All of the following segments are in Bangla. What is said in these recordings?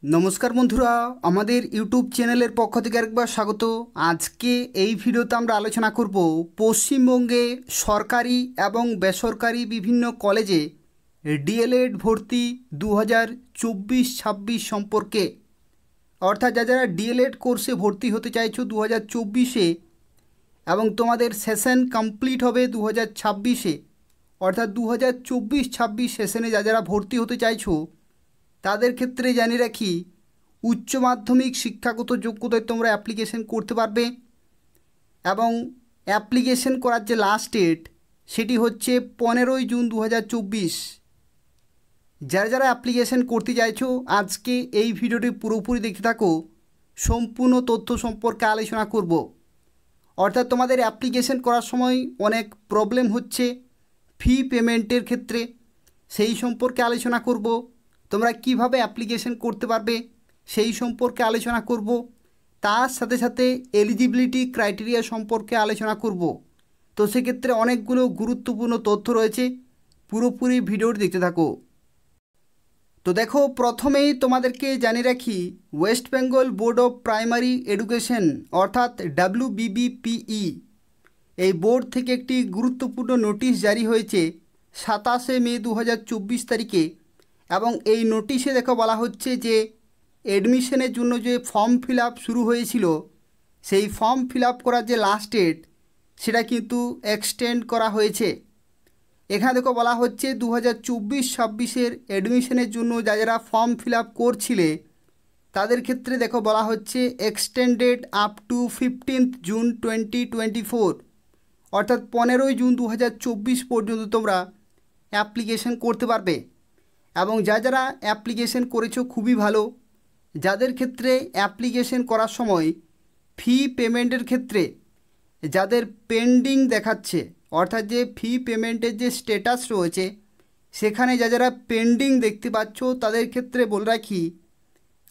নমস্কার বন্ধুরা, আমাদের ইউটিউব চ্যানেলের পক্ষ থেকে একবার স্বাগত। আজকে এই ভিডিওতে আমরা আলোচনা করব পশ্চিমবঙ্গে সরকারি এবং বেসরকারি বিভিন্ন কলেজে ডিএলএড ভর্তি 2024-26 সম্পর্কে। অর্থাৎ যারা ডিএলএড কোর্সে ভর্তি হতে চাইছো 2024-এ এবং তোমাদের সেশন কমপ্লিট হবে 2026-এ, অর্থাৎ 2024-26 সেশনে যারা ভর্তি হতে চাইছো তাদের ক্ষেত্রে জানিয়ে রাখি, উচ্চ মাধ্যমিক শিক্ষাগত যোগ্যতায় তোমরা অ্যাপ্লিকেশন করতে পারবে এবং অ্যাপ্লিকেশন করার যে লাস্ট ডেট সেটি হচ্ছে 15ই জুন 2024। যারা অ্যাপ্লিকেশন করতে চাইছো আজকে এই ভিডিওটি পুরোপুরি দেখতে থাকো, সম্পূর্ণ তথ্য সম্পর্কে আলোচনা করব। অর্থাৎ তোমাদের অ্যাপ্লিকেশন করার সময় অনেক প্রবলেম হচ্ছে ফি পেমেন্টের ক্ষেত্রে, সেই সম্পর্কে আলোচনা করব। তোমরা কিভাবে অ্যাপ্লিকেশন করতে পারবে সেই সম্পর্কে আলোচনা করব। তার সাথে সাথে এলিজিবিলিটি ক্রাইটেরিয়া সম্পর্কে আলোচনা করব। তো সেক্ষেত্রে অনেকগুলো গুরুত্বপূর্ণ তথ্য রয়েছে, পুরোপুরি ভিডিওটি দেখতে থাকো। তো দেখো, প্রথমেই তোমাদেরকে জানিয়ে রাখি, West Bengal board of primary education অর্থাৎ WBBPE এই বোর্ড থেকে একটি গুরুত্বপূর্ণ নোটিশ জারি হয়েছে 27শে মে 2024 তারিখে। এবং এই নোটিশে দেখো বলা হচ্ছে যে অ্যাডমিশনের জন্য যে ফর্ম ফিল আপ শুরু হয়েছিল সেই ফর্ম ফিল আপ করার যে লাস্ট ডেট সেটা কিন্তু এক্সটেন্ড করা হয়েছে। এখানে দেখো বলা হচ্ছে 2024-26 অ্যাডমিশনের জন্য যারা ফর্ম ফিল আপ করছিলে তাদের ক্ষেত্রে দেখো বলা হচ্ছে extended up to 15th June 2024, অর্থাৎ 15ই জুন 2024 পর্যন্ত তোমরা অ্যাপ্লিকেশন করতে পারবে। এবং যারা অ্যাপ্লিকেশন করেছো খুবই ভালো। যাদের ক্ষেত্রে অ্যাপ্লিকেশন করার সময় ফি পেমেন্টের ক্ষেত্রে যাদের পেন্ডিং দেখাচ্ছে, অর্থাৎ যে ফি পেমেন্টের যে স্ট্যাটাস রয়েছে সেখানে যারা পেন্ডিং দেখতে পাচ্ছ তাদের ক্ষেত্রে বলে রাখি,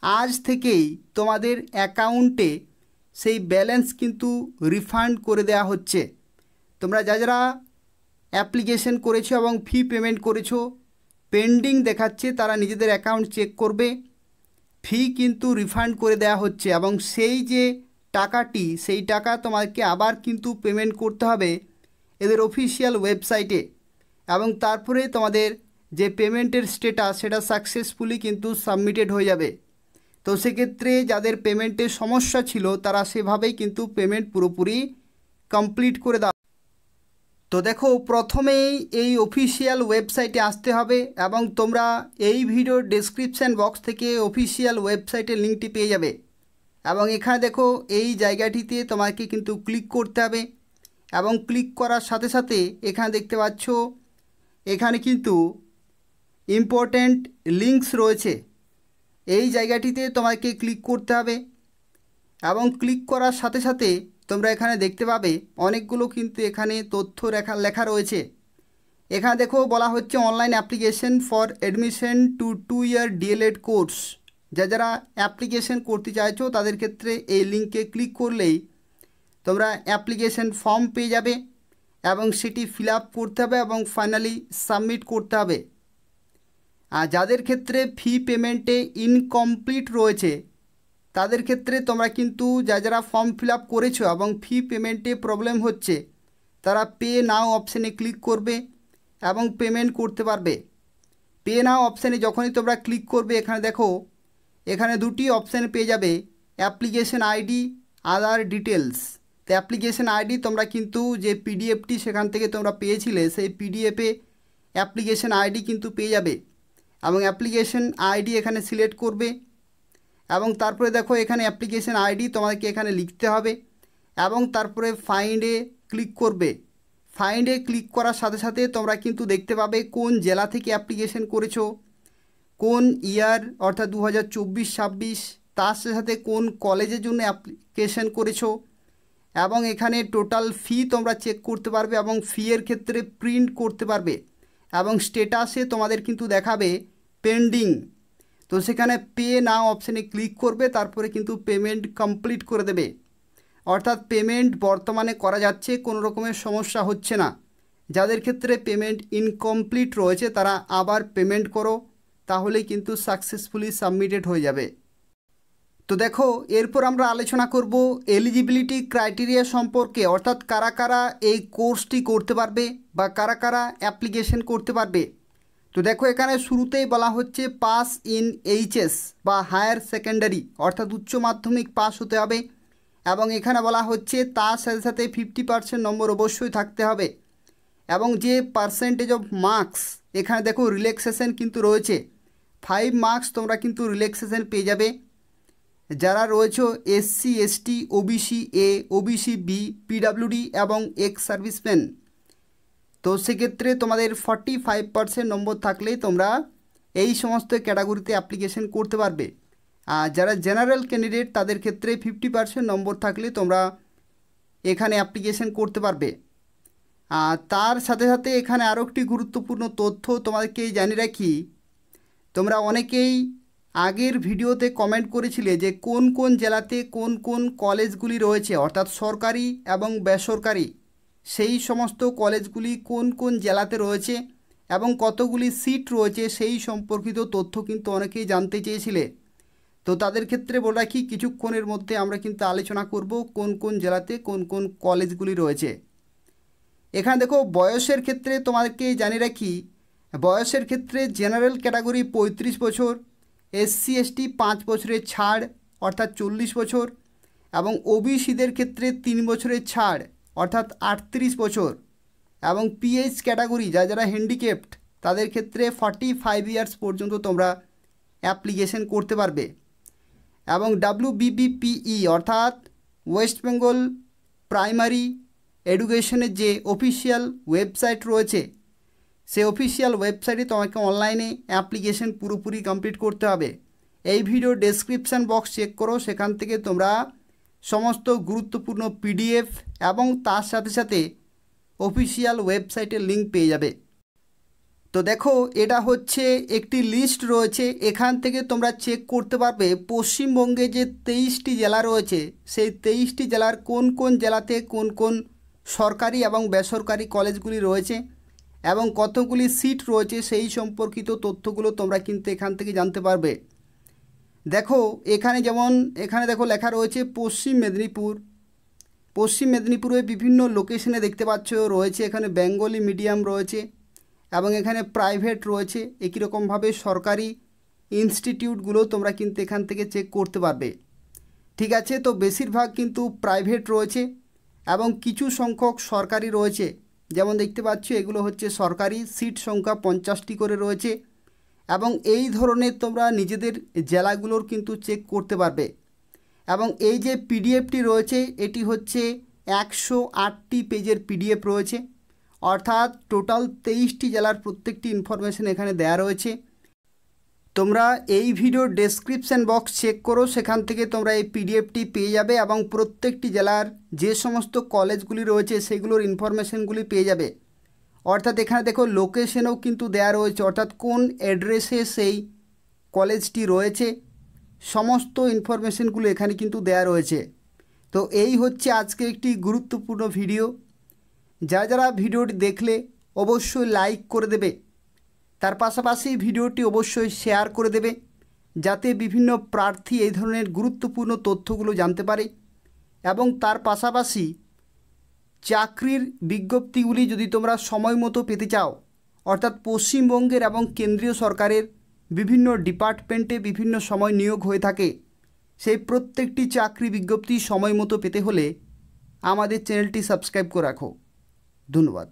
আজ থেকেই তোমাদের অ্যাকাউন্টে সেই ব্যালেন্স কিন্তু রিফান্ড করে দেওয়া হচ্ছে। তোমরা যারা অ্যাপ্লিকেশন করেছো এবং ফি পেমেন্ট করেছো পেন্ডিং দেখাচ্ছে তারা নিজেদের অ্যাকাউন্ট চেক করবে, ফি কিন্তু রিফান্ড করে দেওয়া হচ্ছে এবং সেই যে টাকাটি সেই টাকা তোমাকে আবার কিন্তু পেমেন্ট করতে হবে এদের অফিসিয়াল ওয়েবসাইটে। এবং তারপরে তোমাদের যে পেমেন্টের স্ট্যাটাস সেটা সাকসেসফুলি কিন্তু সাবমিটেড হয়ে যাবে। তো সেক্ষেত্রে যাদের পেমেন্টের সমস্যা ছিল তারা সেভাবেই কিন্তু পেমেন্ট পুরোপুরি কমপ্লিট করে দাও। তো দেখো, প্রথমেই এই অফিসিয়াল ওয়েবসাইটে আসতে হবে এবং তোমরা এই ভিডিওর ডেসক্রিপশান বক্স থেকে অফিসিয়াল ওয়েবসাইটের লিঙ্কটি পেয়ে যাবে। এবং এখানে দেখো এই জায়গাটিতে তোমাকে কিন্তু ক্লিক করতে হবে এবং ক্লিক করার সাথে সাথে এখানে দেখতে পাচ্ছ এখানে কিন্তু ইম্পর্ট্যান্ট লিঙ্কস রয়েছে, এই জায়গাটিতে তোমাকে ক্লিক করতে হবে। এবং ক্লিক করার সাথে সাথে তোমরা এখানে দেখতে পাবে অনেকগুলো কিন্তু এখানে তথ্য লেখা রয়েছে। এখানে দেখো বলা হচ্ছে online application for admission to 2-year DElEd course. যারা অ্যাপ্লিকেশন করতে চাইছো তাদের ক্ষেত্রে এই লিঙ্কে ক্লিক করলেই তোমরা অ্যাপ্লিকেশন ফর্ম পেয়ে যাবে এবং সেটি ফিল আপ করতে হবে এবং ফাইনালি সাবমিট করতে হবে। আর যাদের ক্ষেত্রে ফি পেমেন্টে ইনকমপ্লিট রয়েছে তাদের ক্ষেত্রে তোমরা কিন্তু যারা ফর্ম ফিল আপ করেছো এবং ফি পেমেন্টে প্রবলেম হচ্ছে তারা পে নাও অপশানে ক্লিক করবে এবং পেমেন্ট করতে পারবে। পে নাও অপশানে যখনই তোমরা ক্লিক করবে এখানে দেখো এখানে দুটি অপশান পেয়ে যাবে, অ্যাপ্লিকেশন আইডি, আদার ডিটেলস। তো অ্যাপ্লিকেশন আইডি তোমরা কিন্তু যে পিডিএফটি সেখান থেকে তোমরা পেয়েছিলে সেই পিডিএফে অ্যাপ্লিকেশন আইডি কিন্তু পেয়ে যাবে এবং অ্যাপ্লিকেশন আইডি এখানে সিলেক্ট করবে এবং তারপরে দেখো এখানে অ্যাপ্লিকেশন আইডি তোমাকে এখানে লিখতে হবে এবং তারপরে ফাইন্ডে ক্লিক করবে। ফাইন্ডে ক্লিক করার সাথে সাথে তোমরা কিন্তু দেখতে পাবে কোন জেলা থেকে অ্যাপ্লিকেশন করেছো, কোন ইয়ার অর্থাৎ 2024-26, তার সাথে কোন কলেজের জন্য অ্যাপ্লিকেশন করেছো এবং এখানে টোটাল ফি তোমরা চেক করতে পারবে এবং ফিয়ের ক্ষেত্রে প্রিন্ট করতে পারবে এবং স্ট্যাটাসে তোমাদের কিন্তু দেখাবে পেন্ডিং। তো সেখানে পে নাও অপশানে ক্লিক করবে, তারপরে কিন্তু পেমেন্ট কমপ্লিট করে দেবে। অর্থাৎ পেমেন্ট বর্তমানে করা যাচ্ছে, কোনো রকমের সমস্যা হচ্ছে না। যাদের ক্ষেত্রে পেমেন্ট ইনকমপ্লিট রয়েছে তারা আবার পেমেন্ট করো, তাহলেই কিন্তু সাকসেসফুলি সাবমিটেড হয়ে যাবে। তো দেখো, এরপর আমরা আলোচনা করব এলিজিবিলিটি ক্রাইটেরিয়া সম্পর্কে, অর্থাৎ কারা কারা এই কোর্সটি করতে পারবে বা কারা কারা অ্যাপ্লিকেশন করতে পারবে। তো দেখো, এখানে শুরুতেই বলা হচ্ছে পাস ইন এইচএস বা হায়ার সেকেন্ডারি, অর্থাৎ উচ্চ মাধ্যমিক পাস হতে হবে। এবং এখানে বলা হচ্ছে তার সাথে সাথে 50% নম্বর অবশ্যই থাকতে হবে। এবং যে পার্সেন্টেজ অফ মার্কস, এখানে দেখো রিল্যাক্সেশন কিন্তু রয়েছে, 5 মার্কস তোমরা কিন্তু রিল্যাক্সেশন পেয়ে যাবে। যারা রয়েছে SC ST OBC A OBC B PWD এবং এক্স সার্ভিসম্যান, তো সেক্ষেত্রে তোমাদের 45% নম্বর থাকলেই তোমরা এই সমস্ত ক্যাটাগরিতে অ্যাপ্লিকেশন করতে পারবে। আর যারা জেনারেল ক্যান্ডিডেট তাদের ক্ষেত্রে 50% নম্বর থাকলে তোমরা এখানে অ্যাপ্লিকেশন করতে পারবে। আর তার সাথে সাথে এখানে আরও একটি গুরুত্বপূর্ণ তথ্য তোমাদেরকে জানিয়ে রাখি, তোমরা অনেকেই আগের ভিডিওতে কমেন্ট করেছিলে যে কোন কোন জেলাতে কোন কোন কলেজগুলি রয়েছে, অর্থাৎ সরকারি এবং বেসরকারি, সেই সমস্ত কলেজগুলি কোন কোন জেলাতে রয়েছে এবং কতগুলি সিট রয়েছে সেই সম্পর্কিত তথ্য কিন্তু অনেকেই জানতে চেয়েছিলে। তো তাদের ক্ষেত্রে বলে রাখি, কিছুক্ষণের মধ্যে আমরা কিন্তু আলোচনা করব কোন কোন জেলাতে কোন কোন কলেজগুলি রয়েছে। এখানে দেখো, বয়সের ক্ষেত্রে তোমাদেরকে জানিয়ে রাখি, বয়সের ক্ষেত্রে জেনারেল ক্যাটাগরি 35 বছর, এসসি এসটি 5 বছরের ছাড় অর্থাৎ 40 বছর, এবং ওবিসিদের ক্ষেত্রে 3 বছরের ছাড় অর্থাৎ 38 বছর, এবং পিএইচ ক্যাটাগরি যারা হ্যান্ডিক্যাপড তাদের ক্ষেত্রে 45 ইয়ার্স পর্যন্ত তোমরা অ্যাপ্লিকেশন করতে পারবে। এবং WBBPE অর্থাৎ ওয়েস্ট বেঙ্গল প্রাইমারি এডুকেশনের যে অফিসিয়াল ওয়েবসাইট রয়েছে, সেই অফিসিয়াল ওয়েবসাইটে তোমাকে অনলাইনে অ্যাপ্লিকেশন পুরোপুরি কমপ্লিট করতে হবে। এই ভিডিও ডেসক্রিপশান বক্স চেক করো, সেখান থেকে তোমরা সমস্ত গুরুত্বপূর্ণ PDF এবং তার সাথে সাথে অফিসিয়াল ওয়েবসাইটের লিঙ্ক পেয়ে যাবে। তো দেখো, এটা হচ্ছে একটি লিস্ট রয়েছে, এখান থেকে তোমরা চেক করতে পারবে পশ্চিমবঙ্গে যে 23টি জেলা রয়েছে সেই 23টি জেলার কোন কোন জেলাতে কোন কোন সরকারি এবং বেসরকারি কলেজগুলি রয়েছে এবং কতগুলি সিট রয়েছে সেই সম্পর্কিত তথ্যগুলো তোমরা কিন্তু এখান থেকে জানতে পারবে। দেখো, এখানে যেমন এখানে দেখো লেখা রয়েছে পশ্চিম মেদিনীপুর। পশ্চিম মেদিনীপুরে বিভিন্ন লোকেশনে দেখতে পাচ্ছ রয়েছে, এখানে বেঙ্গলি মিডিয়াম রয়েছে এবং এখানে প্রাইভেট রয়েছে। একই রকমভাবে সরকারি ইনস্টিটিউটগুলো তোমরা কিন্তু এখান থেকে চেক করতে পারবে। ঠিক আছে, তো বেশিরভাগ কিন্তু প্রাইভেট রয়েছে এবং কিছু সংখ্যক সরকারি রয়েছে। যেমন দেখতে পাচ্ছ এগুলো হচ্ছে সরকারি, সিট সংখ্যা 50টি করে রয়েছে এবং এই ধরনের তোমরা নিজেদের জেলাগুলোর কিন্তু চেক করতে পারবে। এবং এই যে পিডিএফটি রয়েছে এটি হচ্ছে 108টি পেজের PDF রয়েছে, অর্থাৎ টোটাল 23টি জেলার প্রত্যেকটি ইনফরমেশন এখানে দেয়া রয়েছে। তোমরা এই ভিডিওর ডেসক্রিপশান বক্স চেক করো, সেখান থেকে তোমরা এই PDFটি পেয়ে যাবে এবং প্রত্যেকটি জেলার যে সমস্ত কলেজগুলি রয়েছে সেগুলোর ইনফরমেশনগুলি পেয়ে যাবে। অর্থাৎ এখানে দেখো লোকেশনও কিন্তু দেয়া রয়েছে, অর্থাৎ কোন অ্যাড্রেসে সেই কলেজটি রয়েছে সমস্ত ইনফরমেশনগুলো এখানে কিন্তু দেয়া রয়েছে। তো এই হচ্ছে আজকে একটি গুরুত্বপূর্ণ ভিডিও। যারা ভিডিওটি দেখলে অবশ্যই লাইক করে দেবে, তার পাশাপাশি ভিডিওটি অবশ্যই শেয়ার করে দেবে যাতে বিভিন্ন প্রার্থী এই ধরনের গুরুত্বপূর্ণ তথ্যগুলো জানতে পারে। এবং তার পাশাপাশি চাকরির বিজ্ঞপ্তিগুলি যদি তোমরা সময় মতো পেতে চাও, অর্থাৎ পশ্চিমবঙ্গের এবং কেন্দ্রীয় সরকারের বিভিন্ন ডিপার্টমেন্টে বিভিন্ন সময় নিয়োগ হয়ে থাকে, সেই প্রত্যেকটি চাকরি বিজ্ঞপ্তি সময় মতো পেতে হলে আমাদের চ্যানেলটি সাবস্ক্রাইব করে রাখো। ধন্যবাদ।